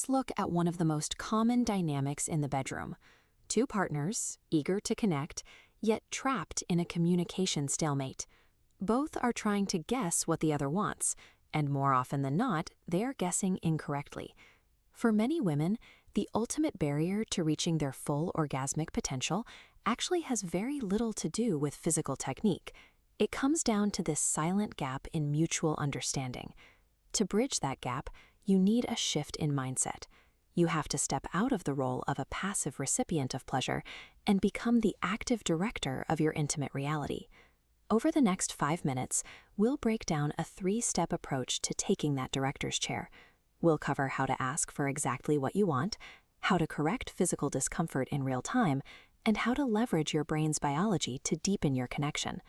let's look at one of the most common dynamics in the bedroom. Two partners, eager to connect, yet trapped in a communication stalemate. Both are trying to guess what the other wants, and more often than not, they are guessing incorrectly. For many women, the ultimate barrier to reaching their full orgasmic potential actually has very little to do with physical technique. It comes down to this silent gap in mutual understanding. To bridge that gap, you need a shift in mindset. You have to step out of the role of a passive recipient of pleasure and become the active director of your intimate reality. Over the next 5 minutes, we'll break down a 3-step approach to taking that director's chair. We'll cover how to ask for exactly what you want, how to correct physical discomfort in real time, and how to leverage your brain's biology to deepen your connection.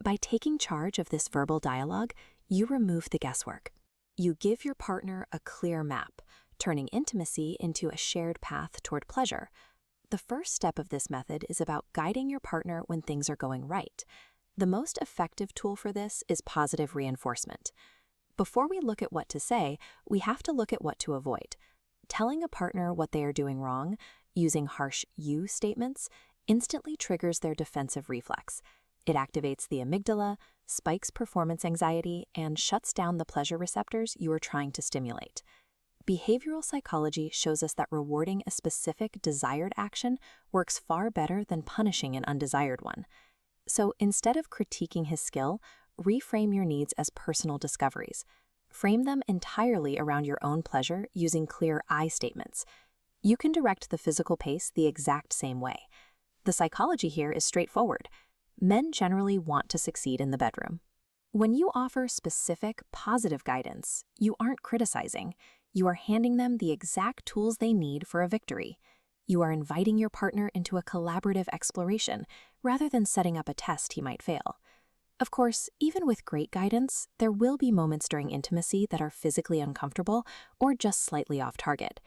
By taking charge of this verbal dialogue, you remove the guesswork. You give your partner a clear map, turning intimacy into a shared path toward pleasure. The first step of this method is about guiding your partner when things are going right. The most effective tool for this is positive reinforcement. Before we look at what to say, we have to look at what to avoid. Telling a partner what they are doing wrong, using harsh "you" statements, instantly triggers their defensive reflex. It activates the amygdala, spikes performance anxiety, and shuts down the pleasure receptors you are trying to stimulate. Behavioral psychology shows us that rewarding a specific desired action works far better than punishing an undesired one. So instead of critiquing his skill, reframe your needs as personal discoveries. Frame them entirely around your own pleasure using clear "I" statements. You can direct the physical pace the exact same way. The psychology here is straightforward. Men generally want to succeed in the bedroom. When you offer specific, positive guidance, you aren't criticizing. You are handing them the exact tools they need for a victory. You are inviting your partner into a collaborative exploration rather than setting up a test he might fail. Of course, even with great guidance, there will be moments during intimacy that are physically uncomfortable or just slightly off target.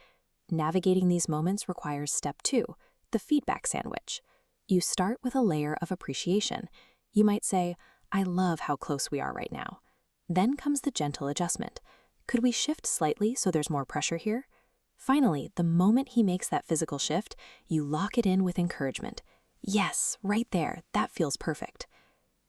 Navigating these moments requires step 2, the feedback sandwich. You start with a layer of appreciation. You might say, "I love how close we are right now." Then comes the gentle adjustment. "Could we shift slightly so there's more pressure here?" Finally, the moment he makes that physical shift, you lock it in with encouragement. "Yes, right there, that feels perfect."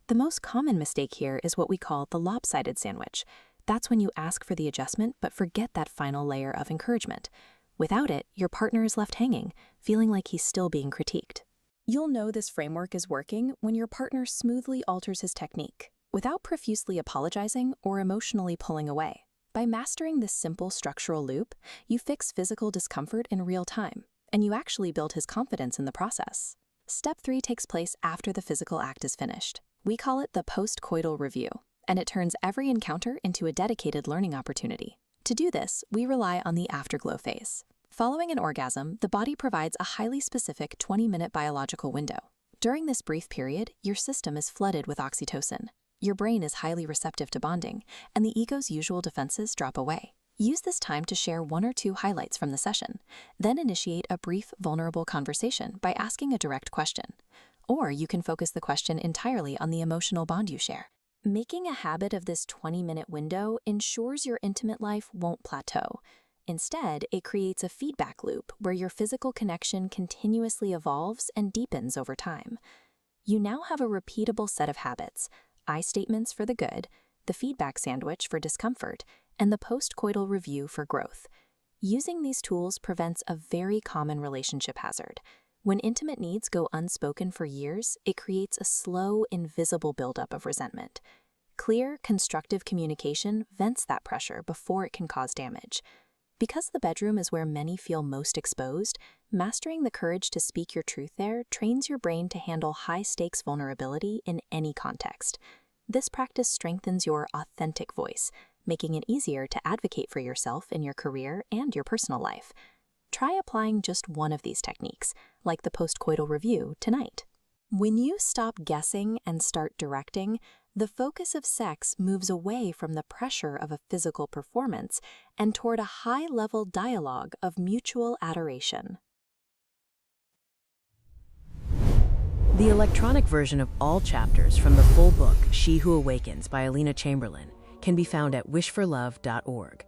The most common mistake here is what we call the lopsided sandwich. That's when you ask for the adjustment but forget that final layer of encouragement. Without it, your partner is left hanging, feeling like he's still being critiqued. You'll know this framework is working when your partner smoothly alters his technique, without profusely apologizing or emotionally pulling away. By mastering this simple structural loop, you fix physical discomfort in real time, and you actually build his confidence in the process. Step 3 takes place after the physical act is finished. We call it the post-coital review, and it turns every encounter into a dedicated learning opportunity. To do this, we rely on the afterglow phase. Following an orgasm, the body provides a highly specific 20-minute biological window. During this brief period, your system is flooded with oxytocin. Your brain is highly receptive to bonding, and the ego's usual defenses drop away. Use this time to share 1 or 2 highlights from the session, then initiate a brief, vulnerable conversation by asking a direct question. Or you can focus the question entirely on the emotional bond you share. Making a habit of this 20-minute window ensures your intimate life won't plateau. Instead, it creates a feedback loop where your physical connection continuously evolves and deepens over time. You now have a repeatable set of habits: I statements for the good, the feedback sandwich for discomfort, and the post-coital review for growth. Using these tools prevents a very common relationship hazard. When intimate needs go unspoken for years, it creates a slow, invisible buildup of resentment. Clear, constructive communication vents that pressure before it can cause damage. Because the bedroom is where many feel most exposed, mastering the courage to speak your truth there trains your brain to handle high-stakes vulnerability in any context. This practice strengthens your authentic voice, making it easier to advocate for yourself in your career and your personal life. Try applying just one of these techniques, like the post-coital review, tonight. When you stop guessing and start directing, the focus of sex moves away from the pressure of a physical performance and toward a high-level dialogue of mutual adoration. The electronic version of all chapters from the full book, She Who Awakens by Alina Chamberlain, can be found at wishforlove.org.